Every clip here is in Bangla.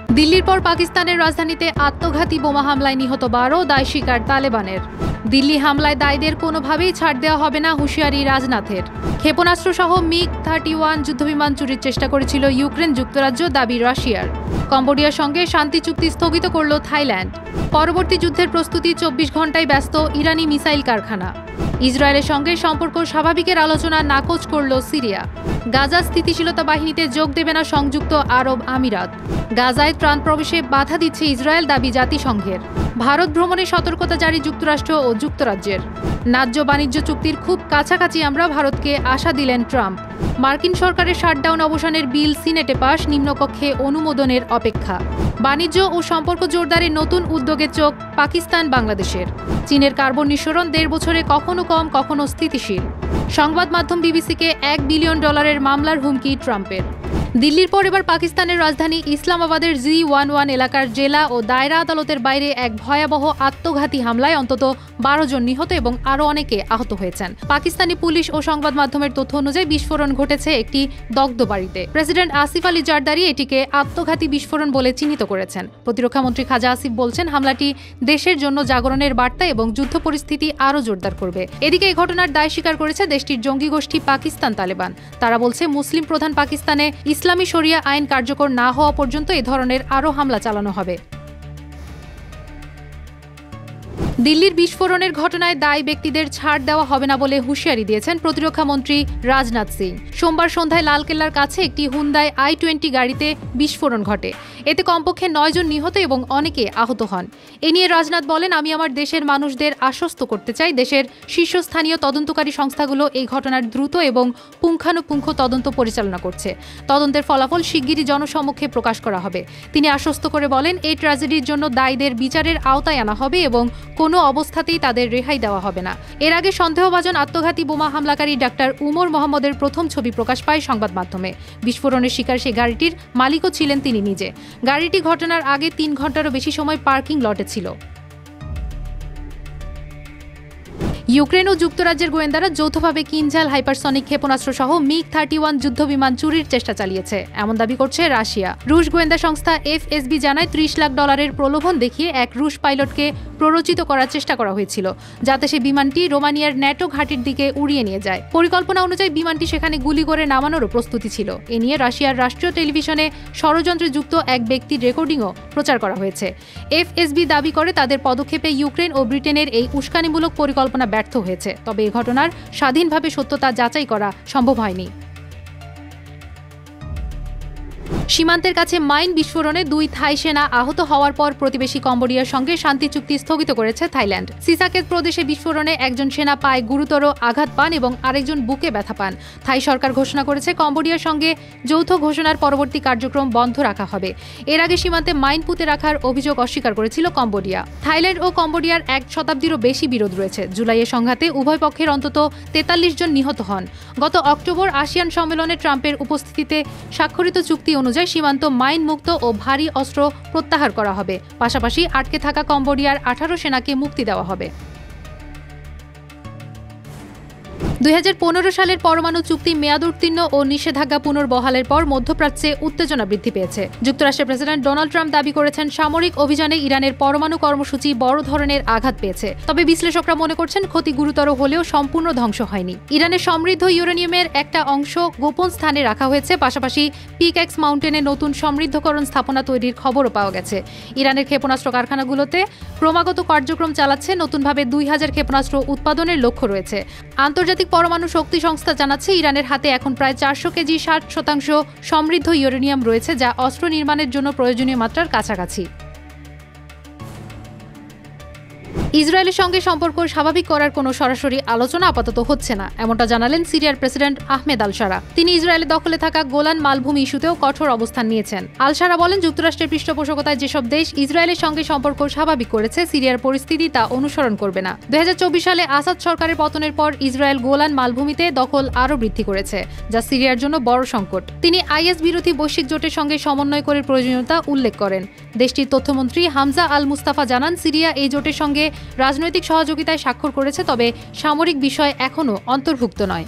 দিল্লির পর পাকিস্তানের রাজধানীতে আত্মঘাতী বোমা হামলায় নিহত 12, দায় স্বীকার তালেবানের। দিল্লি হামলায় দায়ীদের কোনোভাবেই ছাড় দেওয়া হবে না, হুঁশিয়ারি রাজনাথের। ক্ষেপণাস্ত্রসহ MiG-31 যুদ্ধবিমান চুরির চেষ্টা করেছিল ইউক্রেন যুক্তরাজ্য, দাবি রাশিয়ার। কম্বোডিয়ার সঙ্গে শান্তি চুক্তি স্থগিত করল থাইল্যান্ড। পরবর্তী যুদ্ধের প্রস্তুতি 24 ঘণ্টায় ব্যস্ত ইরানি মিসাইল কারখানা। ইসরায়েলের সঙ্গে সম্পর্ক স্বাভাবিকের আলোচনা নাকচ করল সিরিয়া। গাজা স্থিতিশীলতা বাহিনীতে যোগ দেবে না সংযুক্ত আরব আমিরাত। গাজায় ত্রাণ প্রবেশে বাধা দিচ্ছে ইসরায়েল, দাবি জাতিসংঘের। ভারত ভ্রমণে সতর্কতা জারি যুক্তরাষ্ট্র ও যুক্তরাজ্যের। ন্যায্য বাণিজ্য চুক্তির খুব কাছাকাছি আমরা, ভারতকে আশা দিলেন ট্রাম্প। মার্কিন সরকারের শাটডাউন অবসানের বিল সিনেটে পাশ, নিম্নকক্ষে অনুমোদনের অপেক্ষা। বাণিজ্য ও সম্পর্ক জোরদারের নতুন উদ্যোগে চোখ পাকিস্তান বাংলাদেশের। চীনের কার্বন নিঃসরণ 1.5 বছরে কখনো কম কখনো স্থিতিশীল। সংবাদ মাধ্যম বিবিসিকে $1 বিলিয়ন মামলার হুমকি ট্রাম্পের। দিল্লির পর এবার পাকিস্তানের রাজধানী ইসলামাবাদের G11 এলাকার জেলা ও দায়রা আদালতের বাইরে এক ভয়াবহ আত্মঘাতী হামলায় অন্তত 12 জন নিহত এবং আরও অনেকে আহত হয়েছেন। পাকিস্তানি পুলিশ ও সংবাদ মাধ্যমের তথ্য অনুযায়ী বিস্ফোরণ ঘটেছে একটি দগ্ধ বাড়িতে। প্রেসিডেন্ট আসিফ আলী জারদারি এটিকে আত্মঘাতী বিস্ফোরণ বলে চিহ্নিত করেছেন। প্রতিরক্ষামন্ত্রী খাজা আসিফ বলছেন, হামলাটি দেশের জন্য জাগরণের বার্তা এবং যুদ্ধ পরিস্থিতি আরও জোরদার করবে। এদিকে এই ঘটনার দায় স্বীকার করেছে দেশটির জঙ্গি গোষ্ঠী পাকিস্তান তালেবান। তারা বলছে, মুসলিম প্রধান পাকিস্তানে ইসলামী শরিয়া আইন কার্যকর না হওয়া পর্যন্ত এ ধরনের আরও হামলা চালানো হবে। দিল্লির বিস্ফোরণের ঘটনায় দায়ী ব্যক্তিদের ছাড় দেওয়া হবে না বলে হুঁশিয়ারি দিয়েছেন প্রতিরক্ষামন্ত্রী রাজনাথ সিং। সোমবার সন্ধ্যায় লালকেল্লার কাছে একটি হুন্দাই i-20 গাড়িতে বিস্ফোরণ ঘটে। এতে কমপক্ষে 9 জন নিহত এবং অনেকে আহত হন। এ নিয়ে রাজনাথ বলেন, আমি আমার দেশের মানুষদের আশ্বস্ত করতে চাই, দেশের শীর্ষস্থানীয় তদন্তকারী সংস্থাগুলো এই ঘটনার দ্রুত এবং পুঙ্খানুপুঙ্খ তদন্ত পরিচালনা করছে। তদন্তের ফলাফল শিগগিরই জনসমক্ষে প্রকাশ করা হবে। তিনি আশ্বস্ত করে বলেন, এই ট্র্যাজেডির জন্য দায়ীদের বিচারের আওতায় আনা হবে এবং কোনো অবস্থাতেই তাদের রেহাই দেওয়া হবে না। এর আগে সন্দেহভাজন আত্মঘাতী বোমা হামলাকারী ডাক্তার উমর মোহাম্মদের প্রথম ছবি প্রকাশ পায় সংবাদ মাধ্যমে। বিস্ফোরণের শিকার সেই গাড়িটির মালিকও ছিলেন তিনি নিজে। গাড়িটি ঘটনার আগে 3 ঘন্টারও বেশি সময় পার্কিং লটে ছিল। ইউক্রেন ও যুক্তরাজ্যের গোয়েন্দারা যৌথভাবে কিনঝাল হাইপারসনিক ক্ষেপণাস্ত্র সহ MiG-31 যুদ্ধবিমান চুরির চেষ্টা চালিয়েছে, এমন দাবি করছে রাশিয়া। রুশ গোয়েন্দা সংস্থা FSB জানায়, $30 লাখ প্রলোভন দেখিয়ে এক রুশ পাইলটকে প্ররোচিত করার চেষ্টা করা হয়েছিল, যাতে সে বিমানটি রোমানিয়ার ন্যাটো ঘাঁটির দিকে উড়িয়ে নিয়ে যায়। পরিকল্পনা অনুযায়ী বিমানটি সেখানে গুলি করে নামানোরও প্রস্তুতি ছিল। এ নিয়ে রাশিয়ার রাষ্ট্রীয় টেলিভিশনে ষড়যন্ত্রে যুক্ত এক ব্যক্তির রেকর্ডিংও প্রচার করা হয়েছে। FSB দাবি করে, তাদের পদক্ষেপে ইউক্রেন ও ব্রিটেনের এই উস্কানিমূলক পরিকল্পনা ব্যর্থ হয়েছে, তবে এই ঘটনার স্বাধীনভাবে সত্যতা যাচাই করা সম্ভব হয়নি। সীমান্তের কাছে মাইন বিস্ফোরণে 2 থাই সেনা আহত হওয়ার পর প্রতিবেশী কম্বোডিয়ার সঙ্গে শান্তি চুক্তি স্থগিত করেছে থাইল্যান্ড। সিসাকেত প্রদেশে বিস্ফোরণে একজন সেনা পায়ে গুরুতর আঘাত পান এবং আরেকজন বুকে ব্যথা পান। থাই সরকার ঘোষণা করেছে, কম্বোডিয়ার সঙ্গে যৌথ ঘোষণার পরবর্তী কার্যক্রম বন্ধ রাখা হবে। এর আগে সীমান্তে মাইন পুঁতে রাখার অভিযোগ অস্বীকার করেছিল কম্বোডিয়া। থাইল্যান্ড ও কম্বোডিয়ার 1 শতাব্দীরও বেশি বিরোধ রয়েছে। জুলাইয়ের সংঘাতে উভয় পক্ষের অন্তত 43 জন নিহত হন। গত অক্টোবর আসিয়ান সম্মেলনে ট্রাম্পের উপস্থিতিতে স্বাক্ষরিত চুক্তি অনুযায়ী সীমান্ত মাইন মুক্ত ও ভারী অস্ত্র প্রত্যাহার করা হবে। পাশাপাশি আটকে থাকা কম্বোডিয়ার 18 সেনাকে মুক্তি দেওয়া হবে। 2015 সালের পরমাণু চুক্তি মেয়াদ উত্তীর্ণ ও নিষেধাজ্ঞা পুনর্বহালের পর মধ্যপ্রাচ্যে উত্তেজনা বৃদ্ধি পেয়েছে। যুক্তরাষ্ট্রের প্রেসিডেন্ট ডোনাল্ড ট্রাম্প দাবি করেছেন, সামরিক অভিযানে ইরানের পরমাণু কর্মসূচি বড় ধরনের আঘাত পেয়েছে। তবে বিশ্লেষকরা মনে করছেন, ক্ষতি গুরুতর হলেও সম্পূর্ণ ধ্বংস হয়নি। ইরানের সমৃদ্ধ ইউরেনিয়ামের একটা অংশ গোপন স্থানে রাখা হয়েছে। পাশাপাশি পিকএক্স মাউন্টেনে নতুন সমৃদ্ধকরণ স্থাপনা তৈরির খবরও পাওয়া গেছে। ইরানের ক্ষেপণাস্ত্র কারখানাগুলোতে ক্রমাগত কার্যক্রম চালাচ্ছে। নতুনভাবে 2000 ক্ষেপণাস্ত্র উৎপাদনের লক্ষ্য রয়েছে। আন্তর্জাতিক পরমাণু শক্তি সংস্থা জানাচ্ছে, ইরানের হাতে এখন প্রায় 400 কেজি 60% সমৃদ্ধ ইউরেনিয়াম রয়েছে, যা অস্ত্র নির্মাণের জন্য প্রয়োজনীয় মাত্রার কাছাকাছি। ইসরায়েলের সঙ্গে সম্পর্ক স্বাভাবিক করার কোনো সরাসরি আলোচনা আপাতত হচ্ছে না, এমনটা জানালেন সিরিয়ার প্রেসিডেন্ট আহমেদ আল-শারা। তিনি ইসরায়েলের দখলে থাকা গোলান মালভূমি ইস্যুতেও কঠোর অবস্থান নিয়েছেন। আল-শারা বলেন, যুক্তরাষ্ট্রের পৃষ্ঠপোষকতায় যেসব দেশ ইসরায়েলের সঙ্গে সম্পর্ক স্বাভাবিক করেছে, সিরিয়ার পরিস্থিতি তা অনুসরণ করবে না। 2024 সালে আসাদ সরকারের পতনের পর ইসরায়েল গোলান মালভূমিতে দখল আরও বৃদ্ধি করেছে, যা সিরিয়ার জন্য বড় সংকট। তিনি আইএস বিরোধী বৈশ্বিক জোটের সঙ্গে সমন্বয় করে প্রয়োজনীয়তা উল্লেখ করেন। দেশটির তথ্যমন্ত্রী হামজা আল মুস্তাফা জানান, সিরিয়া এই জোটের সঙ্গে রাজনৈতিক সহযোগিতায় স্বাক্ষর করেছে, তবে সামরিক বিষয় এখনও অন্তর্ভুক্ত নয়।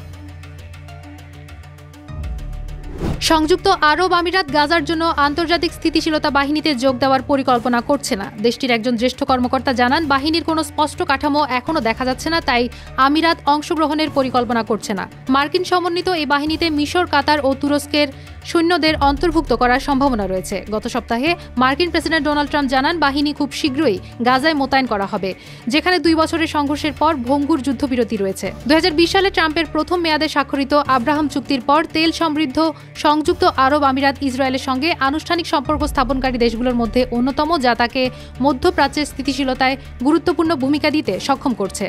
সংযুক্ত আরব আমিরাত গাজার জন্য আন্তর্জাতিক স্থিতিশীলতা বাহিনীতে যোগ দেওয়ার পরিকল্পনা করছে না। দেশটির একজন জ্যেষ্ঠ কর্মকর্তা জানান, বাহিনীর কোনো স্পষ্ট কাঠামো এখনও দেখা যাচ্ছে না, তাই আমিরাত অংশগ্রহণের পরিকল্পনা করছে না। মার্কিন সমন্বিত এই বাহিনীতে মিশর, কাতার ও তুরস্কের সৈন্যদের অন্তর্ভুক্ত করার সম্ভাবনা রয়েছে। গত সপ্তাহে মার্কিন প্রেসিডেন্ট ডোনাল্ড ট্রাম্প জানান, বাহিনী খুব শীঘ্রই গাজায় মোতায়েন করা হবে, যেখানে 2 বছরের সংঘর্ষের পর ভঙ্গুর যুদ্ধবিরতি রয়েছে। 2020 সালে ট্রাম্পের প্রথম মেয়াদে স্বাক্ষরিত আব্রাহাম চুক্তির পর তেল সমৃদ্ধ সংযুক্ত আরব আমিরাত ইসরায়েলের সঙ্গে আনুষ্ঠানিক সম্পর্ক স্থাপনকারী দেশগুলোর মধ্যে অন্যতম, যা তাকে মধ্যপ্রাচ্যের স্থিতিশীলতায় গুরুত্বপূর্ণ ভূমিকা দিতে সক্ষম করছে।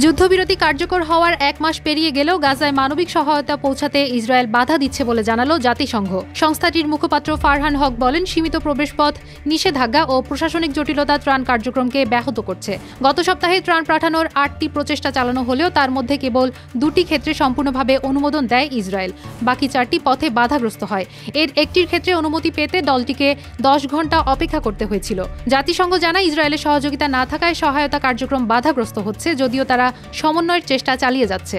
যুদ্ধবিরতি কার্যকর হওয়ার 1 মাস পেরিয়ে গেলেও গাজায় মানবিক সহায়তা পৌঁছাতে ইসরায়েল বাধা দিচ্ছে বলে জানালো জাতিসংঘ। সংস্থাটির মুখপাত্র ফারহান হক বলেন, সীমিত প্রবেশপথ, নিষেধাজ্ঞা ও প্রশাসনিক জটিলতা ত্রাণ কার্যক্রমকে ব্যাহত করছে। গত সপ্তাহে ত্রাণ পাঠানোর 8টি প্রচেষ্টা চালানো হলেও তার মধ্যে কেবল 2টি ক্ষেত্রে সম্পূর্ণভাবে অনুমোদন দেয় ইসরায়েল। বাকি 4টি পথে বাধাগ্রস্ত হয়। এর একটির ক্ষেত্রে অনুমতি পেতে দলটিকে 10 ঘন্টা অপেক্ষা করতে হয়েছিল। জাতিসংঘ জানায়, ইসরায়েলের সহযোগিতা না থাকায় সহায়তা কার্যক্রম বাধাগ্রস্ত হচ্ছে, যদিও তারা সমন্বয়ের চেষ্টা চালিয়ে যাচ্ছে।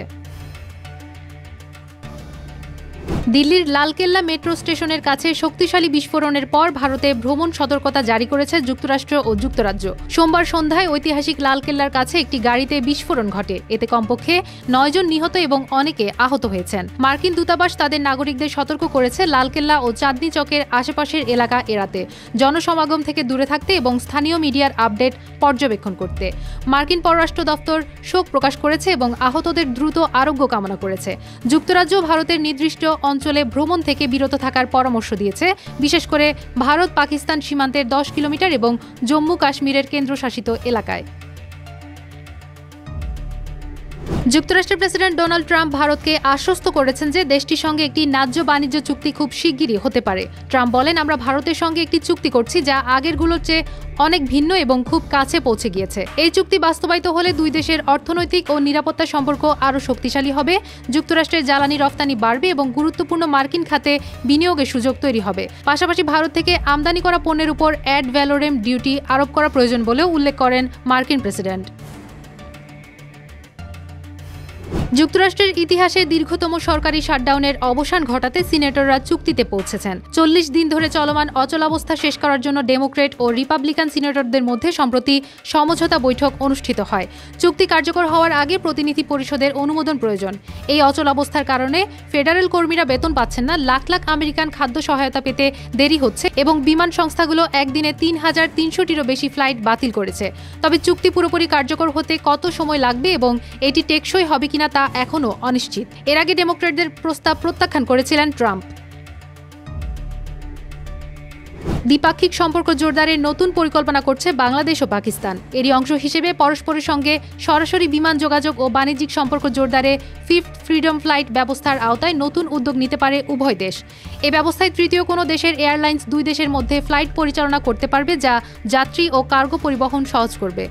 দিল্লির লালকেল্লা মেট্রো স্টেশনের কাছে শক্তিশালী বিস্ফোরণের পর ভারতে ভ্রমণ সতর্কতা জারি করেছে যুক্তরাষ্ট্র ও যুক্তরাজ্য। সোমবার সন্ধ্যায় ঐতিহাসিক লালকেল্লার কাছে একটি গাড়িতে বিস্ফোরণ ঘটে। এতে কমপক্ষে 9 জন নিহত এবং অনেকে আহত হয়েছেন। মার্কিন দূতাবাস তাদের নাগরিকদের সতর্ক করেছে লালকেল্লা ও চাঁদনি চকের আশেপাশের এলাকা এড়াতে, জনসমাগম থেকে দূরে থাকতে এবং স্থানীয় মিডিয়ার আপডেট পর্যবেক্ষণ করতে। মার্কিন পররাষ্ট্র দপ্তর শোক প্রকাশ করেছে এবং আহতদের দ্রুত আরোগ্য কামনা করেছে। যুক্তরাজ্য ভারতের নির্দিষ্ট অঞ্চলে ভ্রমণ থেকে বিরত থাকার পরামর্শ দিয়েছে, বিশেষ করে ভারত পাকিস্তান সীমান্তের 10 কিলোমিটার এবং জম্মু কাশ্মীরের কেন্দ্রশাসিত এলাকায়। যুক্তরাষ্ট্রের প্রেসিডেন্ট ডোনাল্ড ট্রাম্প ভারতকে আশ্বস্ত করেছেন যে দেশটির সঙ্গে একটি ন্যায্য বাণিজ্য চুক্তি খুব শিগগিরই হতে পারে। ট্রাম্প বলেন, আমরা ভারতের সঙ্গে একটি চুক্তি করছি যা আগেরগুলোর চেয়ে অনেক ভিন্ন এবং খুব কাছে পৌঁছে গিয়েছে। এই চুক্তি বাস্তবায়িত হলে 2 দেশের অর্থনৈতিক ও নিরাপত্তা সম্পর্ক আরও শক্তিশালী হবে, যুক্তরাষ্ট্রের জ্বালানি রপ্তানি বাড়বে এবং গুরুত্বপূর্ণ মার্কিন খাতে বিনিয়োগের সুযোগ তৈরি হবে। পাশাপাশি ভারত থেকে আমদানি করা পণ্যের উপর অ্যাড ভ্যালোরেম ডিউটি আরোপ করা প্রয়োজন বলেও উল্লেখ করেন মার্কিন প্রেসিডেন্ট। যুক্তরাষ্ট্রের ইতিহাসে দীর্ঘতম সরকারি শাটডাউনের অবসান ঘটাতে সিনেটররা চুক্তিতে পৌঁছেছেন। 40 দিন ধরে চলমান অচলাবস্থা শেষ করার জন্য ডেমোক্রেট ও রিপাবলিকান সিনেটরদের মধ্যে সম্প্রতি সমঝোতা বৈঠক অনুষ্ঠিত হয়। চুক্তি কার্যকর হওয়ার আগে প্রতিনিধি পরিষদের অনুমোদন প্রয়োজন। এই অচলাবস্থার কারণে ফেডারেল কর্মীরা বেতন পাচ্ছেন না, লাখ লাখ আমেরিকান খাদ্য সহায়তা পেতে দেরি হচ্ছে এবং বিমান সংস্থাগুলো একদিনে 3300টিরও বেশি ফ্লাইট বাতিল করেছে। তবে চুক্তি পুরোপুরি কার্যকর হতে কত সময় লাগবে এবং এটি টেকসই হবে কিনা তা এখনও অনিশ্চিত। এর আগে ডেমোক্রেটদের প্রস্তাব প্রত্যাখ্যান করেছিলেন ট্রাম্প। দ্বিপাক্ষিক সম্পর্ক জোরদারের নতুন পরিকল্পনা করছে বাংলাদেশ ও পাকিস্তান। এরই অংশ হিসেবে পরস্পরের সঙ্গে সরাসরি বিমান যোগাযোগ ও বাণিজ্যিক সম্পর্ক জোরদারে 5th ফ্রিডম ফ্লাইট ব্যবস্থার আওতায় নতুন উদ্যোগ নিতে পারে উভয় দেশ। এ ব্যবস্থায় তৃতীয় কোনো দেশের এয়ারলাইন্স 2 দেশের মধ্যে ফ্লাইট পরিচালনা করতে পারবে, যা যাত্রী ও কার্গো পরিবহন সহজ করবে।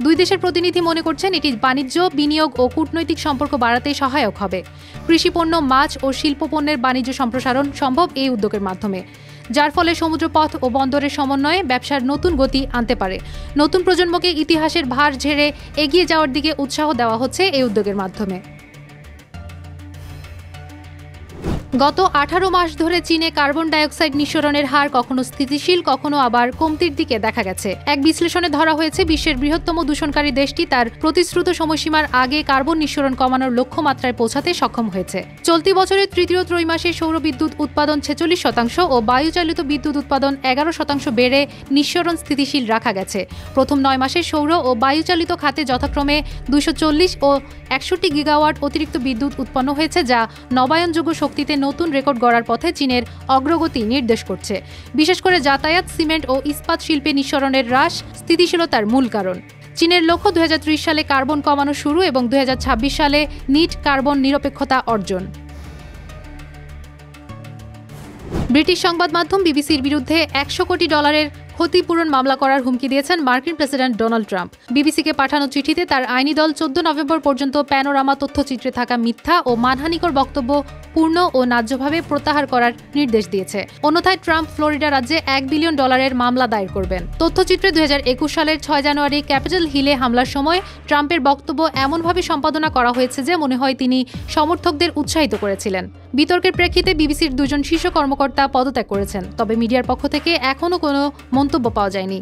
2 দেশের প্রতিনিধি মনে করছেন এটি বাণিজ্য, বিনিয়োগ ও কূটনৈতিক সম্পর্ক বাড়াতে সহায়ক হবে। কৃষিপণ্য, মাছ ও শিল্পপণ্যের বাণিজ্য সম্প্রসারণ সম্ভব এই উদ্যোগের মাধ্যমে, যার ফলে সমুদ্রপথ ও বন্দরের সমন্বয়ে ব্যবসার নতুন গতি আনতে পারে। নতুন প্রজন্মকে ইতিহাসের ভার ঝেড়ে এগিয়ে যাওয়ার দিকে উৎসাহ দেওয়া হচ্ছে এই উদ্যোগের মাধ্যমে। গত 18 মাস ধরে চীনে কার্বন ডাইঅক্সাইড নিঃসরণের হার কখনো স্থিতিশীল, কখনো আবার কমতির দিকে দেখা গেছে। এক বিশ্লেষণে ধরা হয়েছে বিশ্বের বৃহত্তম দূষণকারী দেশটি তার প্রতিশ্রুত সময়সীমার আগে কার্বন নিঃসরণ কমানোর লক্ষ্যমাত্রায় পৌঁছাতে সক্ষম হয়েছে। চলতি বছরের তৃতীয় ত্রৈমাসে সৌর বিদ্যুৎ উৎপাদন 46% ও বায়ুচালিত বিদ্যুৎ উৎপাদন 11% বেড়ে নিঃসরণ স্থিতিশীল রাখা গেছে। প্রথম 9 মাসে সৌর ও বায়ুচালিত খাতে যথাক্রমে 240 ও 61 গিগাওয়াট অতিরিক্ত বিদ্যুৎ উৎপন্ন হয়েছে, যা নবায়নযোগ্য শক্তিতে নতুন রেকর্ড গড়ার পথে চীনের অগ্রগতি নির্দেশ করছে। বিশেষ করে যাতায়াত, সিমেন্ট ও ইস্পাত শিল্পে নিঃসরণের হ্রাস স্থিতিশীলতার মূল কারণ। চীনের লক্ষ্য 2030 সালে কার্বন কমানো শুরু এবং 2026 সালে নিট কার্বন নিরপেক্ষতা অর্জন। ব্রিটিশ সংবাদ মাধ্যম বিবিসির বিরুদ্ধে $100 কোটি ক্ষতিপূরণ মামলা করার হুমকি দিয়েছেন মার্কিন প্রেসিডেন্ট ডোনাল্ড ট্রাম্প। বিবিসিকে পাঠানো চিঠিতে তার আইনি দল 14 নভেম্বর পর্যন্ত প্যানোরামা তথ্যচিত্রে থাকা মিথ্যা ও মানহানিকর বক্তব্য পূর্ণ ও ন্যায্যভাবে প্রত্যাহার করার নির্দেশ দিয়েছে। অন্যথায় ট্রাম্প ফ্লোরিডা রাজ্যে $1 বিলিয়ন মামলা দায়ের করবেন। তথ্যচিত্রে 2021 সালের 6 জানুয়ারি ক্যাপিটল হিলে হামলার সময় ট্রাম্পের বক্তব্য এমনভাবে সম্পাদনা করা হয়েছে যে মনে হয় তিনি সমর্থকদের উৎসাহিত করেছিলেন। বিতর্কের প্রেক্ষিতে বিবিসির 2 জন শীর্ষ কর্মকর্তা পদত্যাগ করেছেন, তবে মিডিয়ার পক্ষ থেকে এখনও কোনো মন্তব্য পাওয়া যায়নি।